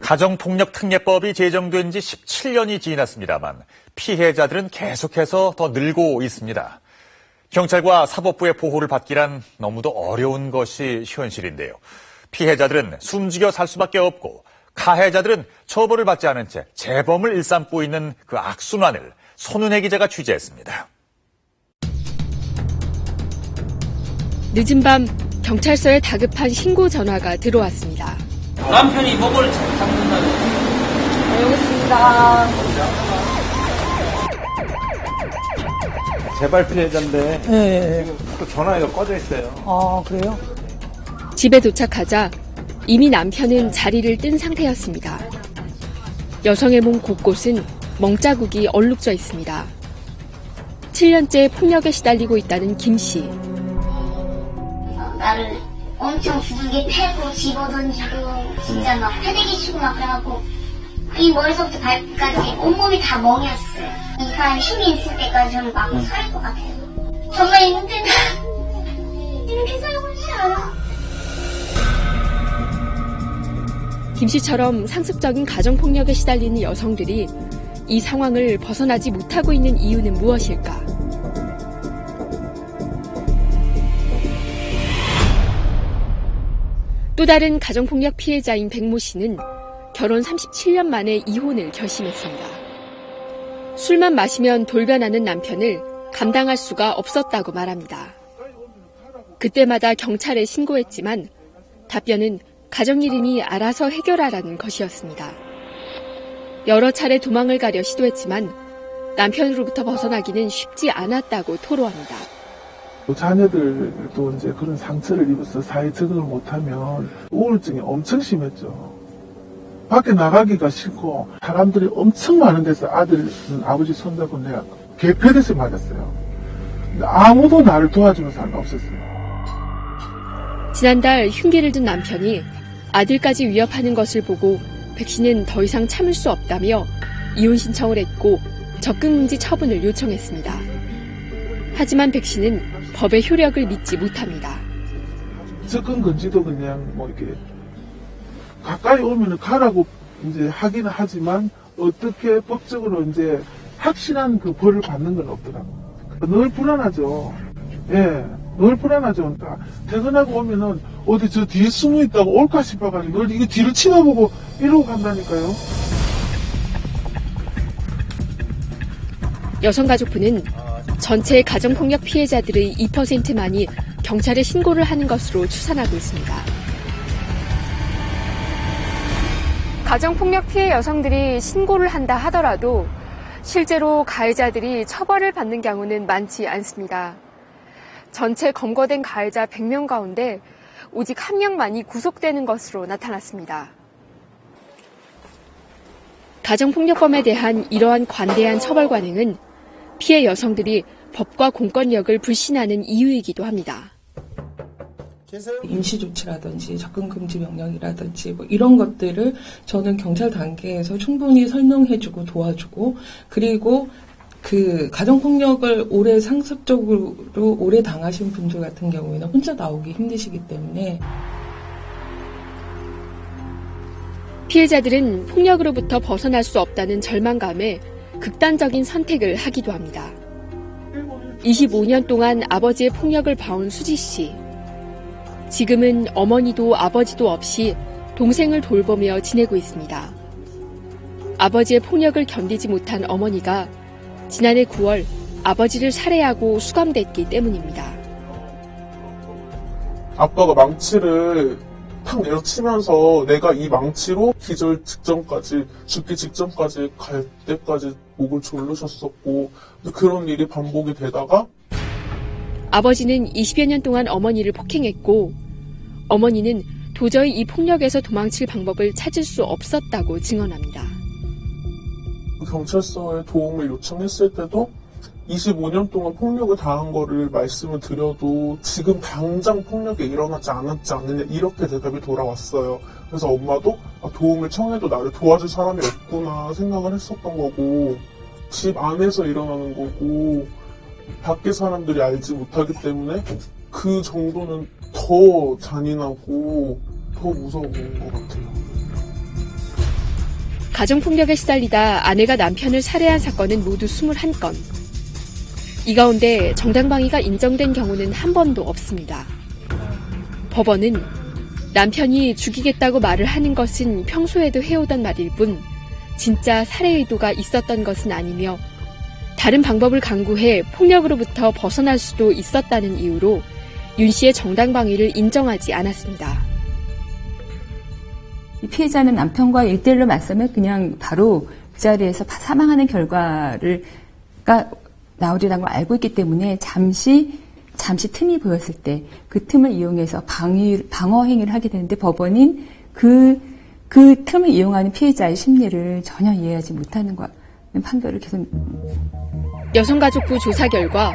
가정폭력특례법이 제정된 지 17년이 지났습니다만 피해자들은 계속해서 더 늘고 있습니다. 경찰과 사법부의 보호를 받기란 너무도 어려운 것이 현실인데요. 피해자들은 숨죽여 살 수밖에 없고 가해자들은 처벌을 받지 않은 채 재범을 일삼고 있는 그 악순환을 손은혜 기자가 취재했습니다. 늦은 밤 경찰서에 다급한 신고 전화가 들어왔습니다. 남편이 목을 잡는다고. 여기 있습니다. 재발 피해자인데 네. 또 전화기가 꺼져 있어요. 아, 그래요? 집에 도착하자 이미 남편은 자리를 뜬 상태였습니다. 여성의 몸 곳곳은 멍자국이 얼룩져 있습니다. 7년째 폭력에 시달리고 있다는 김 씨. 나를 엄청 두들겨 패고 집어던지고 진짜 막 패대기 치고 막 그래갖고 이 머리서부터 발끝까지 온몸이 다 멍했어요. 이 사람이 힘이 있을 때까지 저는 막 살 것 같아요. 정말 있는데 이렇게 살고 싶지 않아. 김 씨처럼 상습적인 가정폭력에 시달리는 여성들이 이 상황을 벗어나지 못하고 있는 이유는 무엇일까? 또 다른 가정폭력 피해자인 백모 씨는 결혼 37년 만에 이혼을 결심했습니다. 술만 마시면 돌변하는 남편을 감당할 수가 없었다고 말합니다. 그때마다 경찰에 신고했지만 답변은 가정일이니 알아서 해결하라는 것이었습니다. 여러 차례 도망을 가려 시도했지만 남편으로부터 벗어나기는 쉽지 않았다고 토로합니다. 자녀들도 이제 그런 상처를 입어서 사회에 적응을 못하면 우울증이 엄청 심했죠. 밖에 나가기가 싫고 사람들이 엄청 많은 데서 아들은 아버지 손잡고 내가 개패듯이 맞았어요. 근데 아무도 나를 도와주는 사람이 없었어요. 지난달 흉기를 든 남편이 아들까지 위협하는 것을 보고 백 씨는 더 이상 참을 수 없다며 이혼 신청을 했고 적금금지 처분을 요청했습니다. 하지만 백 씨는 법의 효력을 믿지 못합니다. 접근 금지도 그냥 뭐 이렇게 가까이 오면은 가라고 이제 하기는 하지만 어떻게 법적으로 이제 확실한 그 벌을 받는 건 없더라고요. 늘 불안하죠. 예, 늘 불안하죠. 그러니까 퇴근하고 오면은 어디 저 뒤에 숨어 있다고 올까 싶어가지고 늘 이게 뒤를 쳐다보고 이러고 간다니까요. 여성가족부는 전체 가정폭력 피해자들의 2%만이 경찰에 신고를 하는 것으로 추산하고 있습니다. 가정폭력 피해 여성들이 신고를 한다 하더라도 실제로 가해자들이 처벌을 받는 경우는 많지 않습니다. 전체 검거된 가해자 100명 가운데 오직 1명만이 구속되는 것으로 나타났습니다. 가정폭력범에 대한 이러한 관대한 처벌 관행은 피해 여성들이 법과 공권력을 불신하는 이유이기도 합니다. 임시조치라든지 접근금지 명령이라든지 뭐 이런 것들을 저는 경찰 단계에서 충분히 설명해주고 도와주고 그리고 그 가정폭력을 오래 상습적으로 오래 당하신 분들 같은 경우에는 혼자 나오기 힘드시기 때문에 피해자들은 폭력으로부터 벗어날 수 없다는 절망감에 극단적인 선택을 하기도 합니다. 25년 동안 아버지의 폭력을 봐온 수지 씨. 지금은 어머니도 아버지도 없이 동생을 돌보며 지내고 있습니다. 아버지의 폭력을 견디지 못한 어머니가 지난해 9월 아버지를 살해하고 수감됐기 때문입니다. 아빠가 망치를 탁 내려치면서 내가 이 망치로 기절 직전까지, 죽기 직전까지 갈 때까지 목을 조르셨었고 그런 일이 반복이 되다가 아버지는 20여 년 동안 어머니를 폭행했고 어머니는 도저히 이 폭력에서 도망칠 방법을 찾을 수 없었다고 증언합니다. 경찰서에 도움을 요청했을 때도 25년 동안 폭력을 당한 거를 말씀을 드려도 지금 당장 폭력이 일어나지 않았지 않느냐 이렇게 대답이 돌아왔어요. 그래서 엄마도 도움을 청해도 나를 도와줄 사람이 없구나 생각을 했었던 거고 집 안에서 일어나는 거고 밖에 사람들이 알지 못하기 때문에 그 정도는 더 잔인하고 더 무서운 것 같아요. 가정폭력에 시달리다 아내가 남편을 살해한 사건은 모두 21건. 이 가운데 정당방위가 인정된 경우는 한 번도 없습니다. 법원은 남편이 죽이겠다고 말을 하는 것은 평소에도 해오던 말일 뿐 진짜 살해 의도가 있었던 것은 아니며 다른 방법을 강구해 폭력으로부터 벗어날 수도 있었다는 이유로 윤 씨의 정당방위를 인정하지 않았습니다. 피해자는 남편과 1대1로 맞서면 그냥 바로 그 자리에서 사망하는 결과가 나오리라는 걸 알고 있기 때문에 잠시 틈이 보였을 때 그 틈을 이용해서 방어 행위를 하게 되는데 법원은 그 틈을 이용하는 피해자의 심리를 전혀 이해하지 못하는 판결을 계속. 여성가족부 조사 결과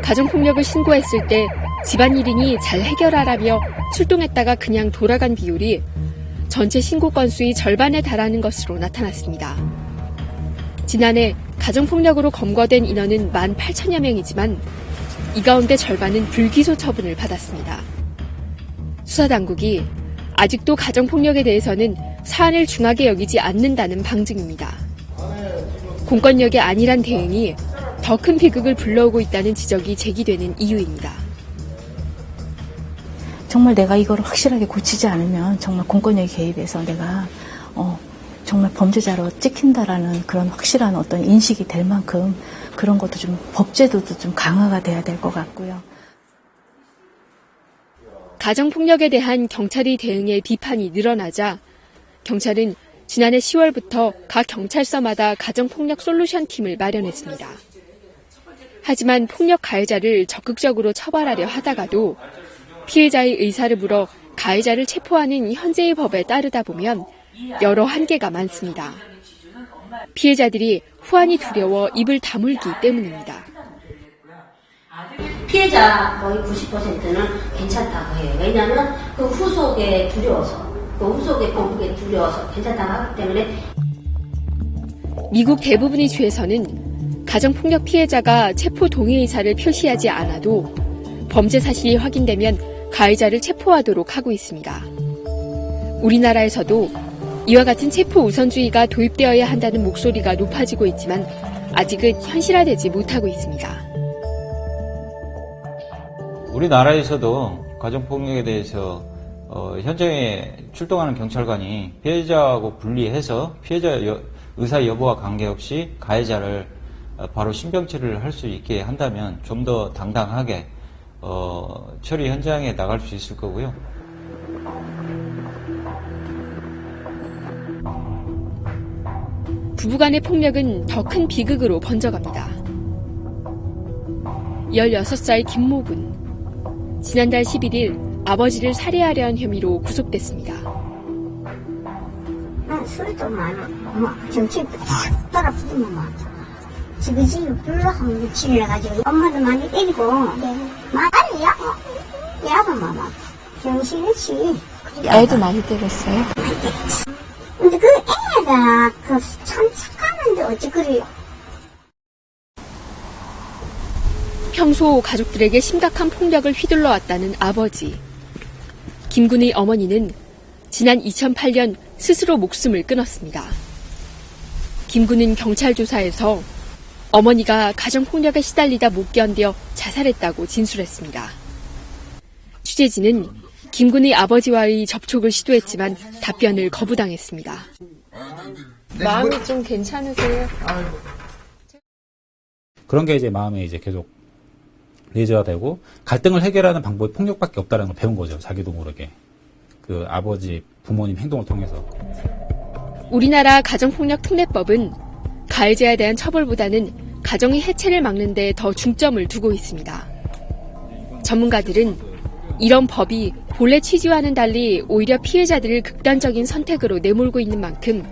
가정폭력을 신고했을 때 집안일인이 잘 해결하라며 출동했다가 그냥 돌아간 비율이 전체 신고 건수의 절반에 달하는 것으로 나타났습니다. 지난해 가정폭력으로 검거된 인원은 18,000여 명이지만 이 가운데 절반은 불기소 처분을 받았습니다. 수사당국이 아직도 가정폭력에 대해서는 사안을 중하게 여기지 않는다는 방증입니다. 공권력의 안일한 대응이 더 큰 비극을 불러오고 있다는 지적이 제기되는 이유입니다. 정말 내가 이거를 확실하게 고치지 않으면 정말 공권력이 개입해서 내가 정말 범죄자로 찍힌다라는 그런 확실한 어떤 인식이 될 만큼 그런 것도 좀 법제도도 좀 강화가 돼야 될 것 같고요. 가정폭력에 대한 경찰의 대응에 비판이 늘어나자 경찰은 지난해 10월부터 각 경찰서마다 가정폭력 솔루션 팀을 마련했습니다. 하지만 폭력 가해자를 적극적으로 처벌하려 하다가도 피해자의 의사를 물어 가해자를 체포하는 현재의 법에 따르다 보면 여러 한계가 많습니다. 피해자들이 후환이 두려워 입을 다물기 때문입니다. 피해자 거의 90%는 괜찮다고 해요. 왜냐하면 그 후속에 두려워서, 그 후속의 공격에 두려워서 괜찮다고 하기 때문에. 미국 대부분의 주에서는 가정폭력 피해자가 체포 동의 의사를 표시하지 않아도 범죄 사실이 확인되면 가해자를 체포하도록 하고 있습니다. 우리나라에서도 이와 같은 체포 우선주의가 도입되어야 한다는 목소리가 높아지고 있지만 아직은 현실화되지 못하고 있습니다. 우리나라에서도 가정폭력에 대해서 현장에 출동하는 경찰관이 피해자하고 분리해서 피해자 의사 여부와 관계없이 가해자를 바로 신병치를 할 수 있게 한다면 좀 더 당당하게 처리 현장에 나갈 수 있을 거고요. 부부간의 폭력은 더 큰 비극으로 번져갑니다. 16살 김모군. 지난달 11일 아버지를 살해하려 한 혐의로 구속됐습니다. 난 소리도 많아. 정치도 따라 붙으면 막 지그지 불러하면 며칠을 해가지고 엄마도 많이 때리고 많이 야도 막 정신없이. 애도 많이 때렸어요? 많이 때렸어. 근데 그 애가 참 착하는데 어찌 그래요? 평소 가족들에게 심각한 폭력을 휘둘러 왔다는 아버지. 김군의 어머니는 지난 2008년 스스로 목숨을 끊었습니다. 김군은 경찰 조사에서 어머니가 가정폭력에 시달리다 못 견뎌 자살했다고 진술했습니다. 취재진은 김군의 아버지와의 접촉을 시도했지만 답변을 거부당했습니다. 마음이 좀 괜찮으세요? 그런 게 이제 마음에 이제 계속 내재가 되고 갈등을 해결하는 방법이 폭력밖에 없다는 걸 배운 거죠. 자기도 모르게. 그 아버지, 부모님 행동을 통해서. 우리나라 가정폭력특례법은 가해자에 대한 처벌보다는 가정의 해체를 막는 데 더 중점을 두고 있습니다. 전문가들은 이런 법이 본래 취지와는 달리 오히려 피해자들을 극단적인 선택으로 내몰고 있는 만큼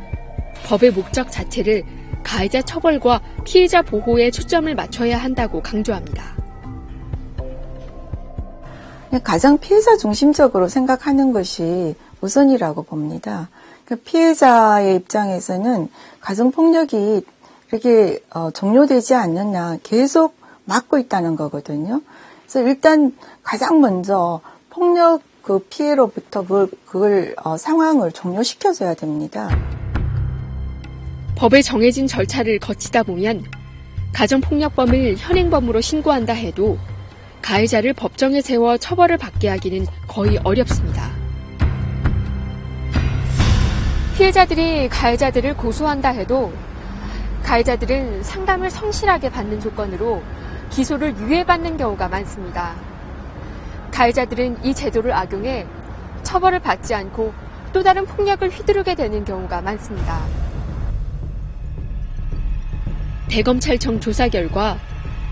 법의 목적 자체를 가해자 처벌과 피해자 보호에 초점을 맞춰야 한다고 강조합니다. 가장 피해자 중심적으로 생각하는 것이 우선이라고 봅니다. 피해자의 입장에서는 가정폭력이 이렇게 종료되지 않는 한 계속 막고 있다는 거거든요. 그래서 일단 가장 먼저 폭력 그 피해로부터 그걸 상황을 종료시켜줘야 됩니다. 법에 정해진 절차를 거치다 보면 가정폭력범을 현행범으로 신고한다 해도 가해자를 법정에 세워 처벌을 받게 하기는 거의 어렵습니다. 피해자들이 가해자들을 고소한다 해도 가해자들은 상담을 성실하게 받는 조건으로 기소를 유예받는 경우가 많습니다. 가해자들은 이 제도를 악용해 처벌을 받지 않고 또 다른 폭력을 휘두르게 되는 경우가 많습니다. 대검찰청 조사 결과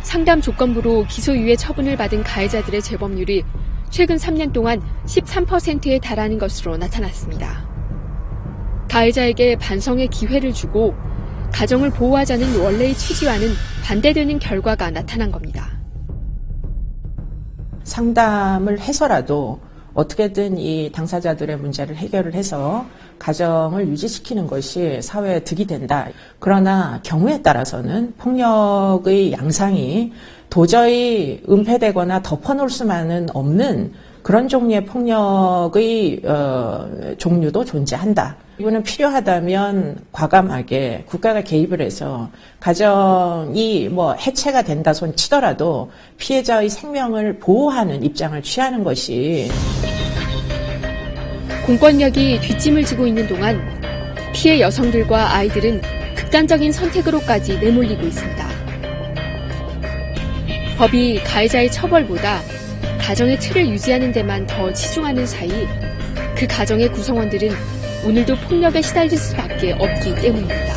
상담 조건부로 기소유예 처분을 받은 가해자들의 재범률이 최근 3년 동안 13%에 달하는 것으로 나타났습니다. 가해자에게 반성의 기회를 주고 가정을 보호하자는 원래의 취지와는 반대되는 결과가 나타난 겁니다. 상담을 해서라도 어떻게든 이 당사자들의 문제를 해결을 해서 가정을 유지시키는 것이 사회에 득이 된다. 그러나 경우에 따라서는 폭력의 양상이 도저히 은폐되거나 덮어놓을 수만은 없는 그런 종류의 폭력의 종류도 존재한다. 이거는 필요하다면 과감하게 국가가 개입을 해서 가정이 해체가 된다 손 치더라도 피해자의 생명을 보호하는 입장을 취하는 것이 공권력이 뒷짐을 지고 있는 동안 피해 여성들과 아이들은 극단적인 선택으로까지 내몰리고 있습니다. 법이 가해자의 처벌보다 가정의 틀을 유지하는 데만 더 치중하는 사이 그 가정의 구성원들은 오늘도 폭력에 시달릴 수밖에 없기 때문입니다.